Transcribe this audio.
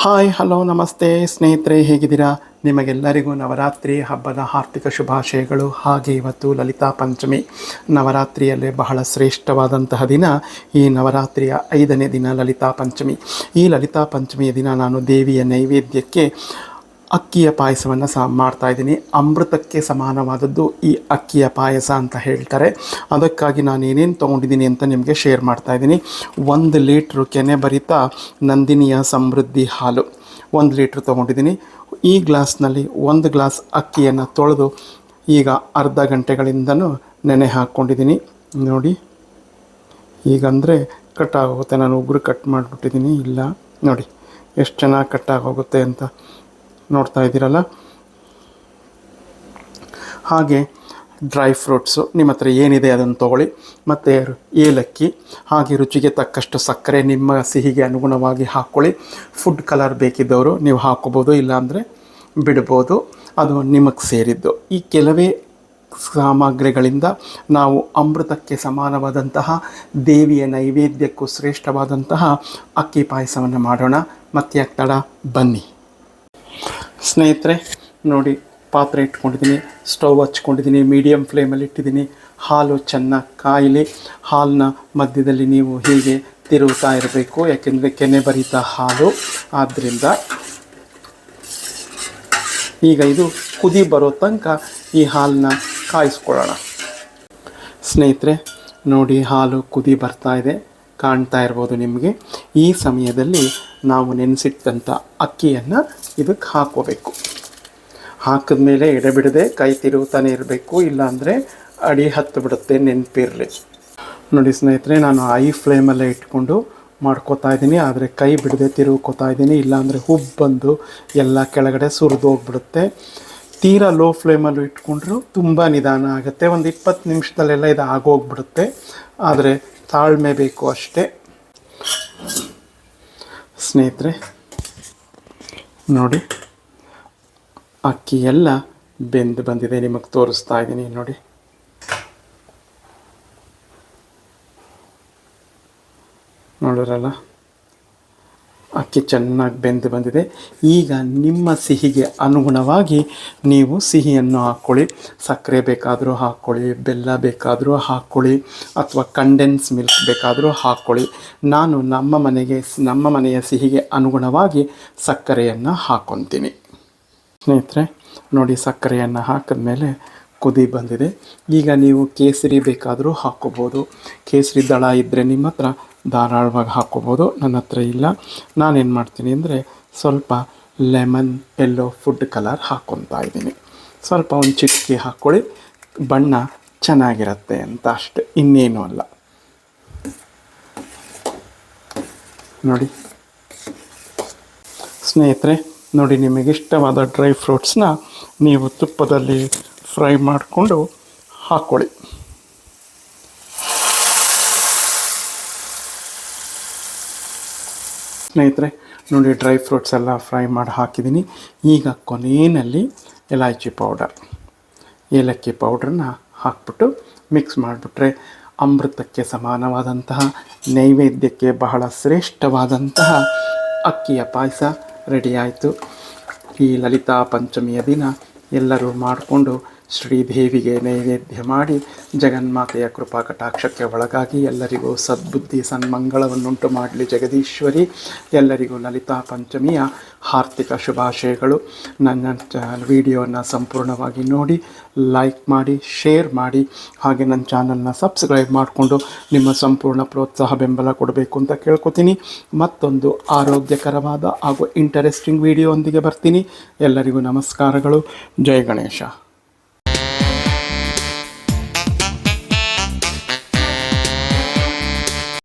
Hi hello ನಮಸ್ತೆ ಸ್ನೇಹಿತರೆ, ಹೇಗಿದ್ದೀರಾ? ನಿಮಗೆಲ್ಲರಿಗೂ ನವರಾತ್ರಿ ಹಬ್ಬದ ಆರ್ಥಿಕ ಶುಭಾಶಯಗಳು. ಹಾಗೆ ಇವತ್ತು ಲಲಿತಾ ಪಂಚಮಿ, ನವರಾತ್ರಿಯಲ್ಲೇ ಬಹಳ ಶ್ರೇಷ್ಠವಾದಂತಹ ದಿನ. ಈ ನವರಾತ್ರಿಯ 5ನೇ ದಿನ ಲಲಿತಾ ಪಂಚಮಿ. ಈ ಲಲಿತಾ ಪಂಚಮಿಯ ದಿನ ನಾನು ದೇವಿಯ ನೈವೇದ್ಯಕ್ಕೆ ಅಕ್ಕಿಯ ಪಾಯಸವನ್ನು ಮಾಡ್ತಾಯಿದ್ದೀನಿ. ಅಮೃತಕ್ಕೆ ಸಮಾನವಾದದ್ದು ಈ ಅಕ್ಕಿಯ ಪಾಯಸ ಅಂತ ಹೇಳ್ತಾರೆ. ಅದಕ್ಕಾಗಿ ನಾನು ಏನೇನು ತೊಗೊಂಡಿದ್ದೀನಿ ಅಂತ ನಿಮಗೆ ಶೇರ್ ಮಾಡ್ತಾಯಿದ್ದೀನಿ. 1 ಲೀಟ್ರು ಕೆನೆಭರಿತ ನಂದಿನಿಯ ಸಮೃದ್ಧಿ ಹಾಲು 1 ಲೀಟ್ರ್ ತೊಗೊಂಡಿದ್ದೀನಿ. ಈ ಗ್ಲಾಸ್ನಲ್ಲಿ 1 ಗ್ಲಾಸ್ ಅಕ್ಕಿಯನ್ನು ತೊಳೆದು ಈಗ ಅರ್ಧ ಗಂಟೆಗಳಿಂದನೂ ನೆನೆ ಹಾಕ್ಕೊಂಡಿದ್ದೀನಿ. ನೋಡಿ, ಈಗಂದರೆ ಕಟ್ಟಾಗೋಗುತ್ತೆ. ನಾನು ಉಗುರು ಕಟ್ ಮಾಡಿಬಿಟ್ಟಿದ್ದೀನಿ. ಇಲ್ಲ ನೋಡಿ ಎಷ್ಟು ಚೆನ್ನಾಗಿ ಕಟ್ಟಾಗೋಗುತ್ತೆ ಅಂತ ನೋಡ್ತಾ ಇದ್ದೀರಲ್ಲ. ಹಾಗೆ ಡ್ರೈ ಫ್ರೂಟ್ಸು ನಿಮ್ಮ ಹತ್ರ ಏನಿದೆ ಅದನ್ನು ತೊಗೊಳ್ಳಿ. ಮತ್ತು ಏಲಕ್ಕಿ, ಹಾಗೆ ರುಚಿಗೆ ತಕ್ಕಷ್ಟು ಸಕ್ಕರೆ ನಿಮ್ಮ ಸಿಹಿಗೆ ಅನುಗುಣವಾಗಿ ಹಾಕ್ಕೊಳ್ಳಿ. ಫುಡ್ ಕಲರ್ ಬೇಕಿದ್ದವರು ನೀವು ಹಾಕ್ಕೋಬೋದು, ಇಲ್ಲಾಂದರೆ ಬಿಡ್ಬೋದು, ಅದು ನಿಮಗೆ ಸೇರಿದ್ದು. ಈ ಕೆಲವೇ ಸಾಮಗ್ರಿಗಳಿಂದ ನಾವು ಅಮೃತಕ್ಕೆ ಸಮಾನವಾದಂತಹ ದೇವಿಯ ನೈವೇದ್ಯಕ್ಕೂ ಶ್ರೇಷ್ಠವಾದಂತಹ ಅಕ್ಕಿ ಪಾಯಸವನ್ನು ಮಾಡೋಣ. ಮತ್ತೆ ತಡ, ಬನ್ನಿ ಸ್ನೇಹಿತರೆ. ನೋಡಿ, ಪಾತ್ರೆ ಇಟ್ಕೊಂಡಿದ್ದೀನಿ, ಸ್ಟವ್ ಹಚ್ಕೊಂಡಿದ್ದೀನಿ, ಮೀಡಿಯಮ್ ಫ್ಲೇಮಲ್ಲಿ ಇಟ್ಟಿದ್ದೀನಿ. ಹಾಲು ಚೆನ್ನಾಗಿ ಕಾಯಲಿ. ಹಾಲನ್ನ ಮಧ್ಯದಲ್ಲಿ ನೀವು ಹೀಗೆ ತಿರುಗ್ತಾ ಇರಬೇಕು, ಯಾಕೆಂದರೆ ಕೆನೆಭರಿತ ಹಾಲು. ಆದ್ದರಿಂದ ಈಗ ಇದು ಕುದಿ ಬರೋ ತನಕ ಈ ಹಾಲನ್ನ ಕಾಯಿಸ್ಕೊಳ್ಳೋಣ. ಸ್ನೇಹಿತರೆ ನೋಡಿ, ಹಾಲು ಕುದಿ ಬರ್ತಾ ಇದೆ, ಕಾಣ್ತಾ ಇರ್ಬೋದು ನಿಮಗೆ. ಈ ಸಮಯದಲ್ಲಿ ನಾವು ನೆನೆಸಿಟ್ಟಂಥ ಅಕ್ಕಿಯನ್ನು ಇದಕ್ಕೆ ಹಾಕ್ಕೋಬೇಕು. ಹಾಕಿದ್ಮೇಲೆ ಎಡೆಬಿಡದೆ ಕೈ ತಿರುಗ್ತಾನೆ ಇರಬೇಕು, ಇಲ್ಲಾಂದರೆ ಅಡಿ ಹತ್ತು ಬಿಡುತ್ತೆ, ನೆನಪಿರಲಿ. ನೋಡಿ ಸ್ನೇಹಿತರೆ, ನಾನು ಐ ಫ್ಲೇಮಲ್ಲೇ ಇಟ್ಕೊಂಡು ಮಾಡ್ಕೋತಾ ಇದ್ದೀನಿ, ಆದರೆ ಕೈ ಬಿಡದೆ ತಿರುಗ್ಕೋತಾ ಇದ್ದೀನಿ, ಇಲ್ಲಾಂದರೆ ಹುಬ್ಬು ಬಂದು ಎಲ್ಲ ಕೆಳಗಡೆ ಸುರಿದೋಗ್ಬಿಡುತ್ತೆ. ತೀರಾ ಲೋ ಫ್ಲೇಮಲ್ಲೂ ಇಟ್ಕೊಂಡ್ರು ತುಂಬ ನಿಧಾನ ಆಗುತ್ತೆ. ಒಂದು 20 ನಿಮಿಷದಲ್ಲೆಲ್ಲ ಇದು ಆಗೋಗ್ಬಿಡುತ್ತೆ. ಆದರೆ ತಾಳ್ಮೆ ಬೇಕು ಅಷ್ಟೇ. ಸ್ನೇಹಿತರೆ ನೋಡಿ, ಅಕ್ಕಿ ಎಲ್ಲ ಬೆಂದು ಬಂದಿದೆ, ನಿಮಗೆ ತೋರಿಸ್ತಾ ಇದ್ದೀನಿ ನೋಡಿ. ನೋಡಿರಲ್ಲ, ಅಕ್ಕಿ ಚೆನ್ನಾಗಿ ಬೆಂದು ಬಂದಿದೆ. ಈಗ ನಿಮ್ಮ ಸಿಹಿಗೆ ಅನುಗುಣವಾಗಿ ನೀವು ಸಿಹಿಯನ್ನು ಹಾಕ್ಕೊಳ್ಳಿ. ಸಕ್ಕರೆ ಬೇಕಾದರೂ ಹಾಕ್ಕೊಳ್ಳಿ, ಬೆಲ್ಲ ಬೇಕಾದರೂ ಹಾಕ್ಕೊಳ್ಳಿ, ಅಥವಾ ಕಂಡೆನ್ಸ್ ಮಿಲ್ಕ್ ಬೇಕಾದರೂ ಹಾಕ್ಕೊಳ್ಳಿ. ನಾನು ನಮ್ಮ ಮನೆಯ ಸಿಹಿಗೆ ಅನುಗುಣವಾಗಿ ಸಕ್ಕರೆಯನ್ನು ಹಾಕ್ಕೊತೀನಿ. ಸ್ನೇಹಿತರೆ ನೋಡಿ, ಸಕ್ಕರೆಯನ್ನು ಹಾಕಿದ್ಮೇಲೆ ಕುದಿ ಬಂದಿದೆ. ಈಗ ನೀವು ಕೇಸರಿ ಬೇಕಾದರೂ ಹಾಕ್ಕೋಬೋದು. ಕೇಸರಿ ದಳ ಇದ್ದರೆ ನಿಮ್ಮ ಹತ್ರ ಧಾರಾಳವಾಗಿ ಹಾಕ್ಕೋಬೋದು. ನನ್ನ ಹತ್ರ ಇಲ್ಲ. ನಾನೇನು ಮಾಡ್ತೀನಿ ಅಂದರೆ ಸ್ವಲ್ಪ ಲೆಮನ್ ಯೆಲ್ಲೋ ಫುಡ್ ಕಲರ್ ಹಾಕ್ಕೊತಾ ಇದ್ದೀನಿ. ಸ್ವಲ್ಪ ಒಂದು ಚಿಟಿಕೆ ಹಾಕ್ಕೊಳ್ಳಿ, ಬಣ್ಣ ಚೆನ್ನಾಗಿರುತ್ತೆ ಅಂತ ಅಷ್ಟೆ, ಇನ್ನೇನು ಅಲ್ಲ. ನೋಡಿ ಸ್ನೇಹಿತರೆ, ನೋಡಿ, ನಿಮಗಿಷ್ಟವಾದ ಡ್ರೈ ಫ್ರೂಟ್ಸ್ನ ನೀವು ತುಪ್ಪದಲ್ಲಿ ಫ್ರೈ ಮಾಡಿಕೊಂಡು ಹಾಕ್ಕೊಳ್ಳಿ. ಸ್ನೇಹಿತರೆ ನೋಡಿ, ಡ್ರೈ ಫ್ರೂಟ್ಸ್ ಎಲ್ಲ ಫ್ರೈ ಮಾಡಿ ಹಾಕಿದ್ದೀನಿ. ಈಗ ಕೊನೆಯಲ್ಲಿ ಏಲಕ್ಕಿ ಪೌಡ್ರನ್ನ ಹಾಕ್ಬಿಟ್ಟು ಮಿಕ್ಸ್ ಮಾಡಿಬಿಟ್ರೆ ಅಮೃತಕ್ಕೆ ಸಮಾನವಾದಂತಹ, ನೈವೇದ್ಯಕ್ಕೆ ಬಹಳ ಶ್ರೇಷ್ಠವಾದಂತಹ ಅಕ್ಕಿಯ ಪಾಯಸ ರೆಡಿ ಆಯಿತು. ಈ ಲಲಿತಾ ಪಂಚಮಿಯ ದಿನ ಎಲ್ಲರೂ ಮಾಡಿಕೊಂಡು ಶ್ರೀದೇವಿಗೆ ನೈವೇದ್ಯ ಮಾಡಿ ಜಗನ್ಮಾತೆಯ ಕೃಪಾ ಕಟಾಕ್ಷಕ್ಕೆ ಒಳಗಾಗಿ ಎಲ್ಲರಿಗೂ ಸದ್ಬುದ್ಧಿ ಸನ್ಮಂಗಳವನ್ನುಂಟು ಮಾಡಲಿ ಜಗದೀಶ್ವರಿ. ಎಲ್ಲರಿಗೂ ಲಲಿತಾ ಪಂಚಮಿಯ ಆರ್ಥಿಕ ಶುಭಾಶಯಗಳು. ನನ್ನ ವಿಡಿಯೋನ ಸಂಪೂರ್ಣವಾಗಿ ನೋಡಿ, ಲೈಕ್ ಮಾಡಿ, ಶೇರ್ ಮಾಡಿ, ಹಾಗೆ ನನ್ನ ಚಾನಲ್ನ ಸಬ್ಸ್ಕ್ರೈಬ್ ಮಾಡಿಕೊಂಡು ನಿಮ್ಮ ಸಂಪೂರ್ಣ ಪ್ರೋತ್ಸಾಹ ಬೆಂಬಲ ಕೊಡಬೇಕು ಅಂತ ಕೇಳ್ಕೊತೀನಿ. ಮತ್ತೊಂದು ಆರೋಗ್ಯಕರವಾದ ಹಾಗೂ ಇಂಟರೆಸ್ಟಿಂಗ್ ವಿಡಿಯೋ ಒಂದಿಗೆ ಬರ್ತೀನಿ. ಎಲ್ಲರಿಗೂ ನಮಸ್ಕಾರಗಳು. ಜೈ ಗಣೇಶ.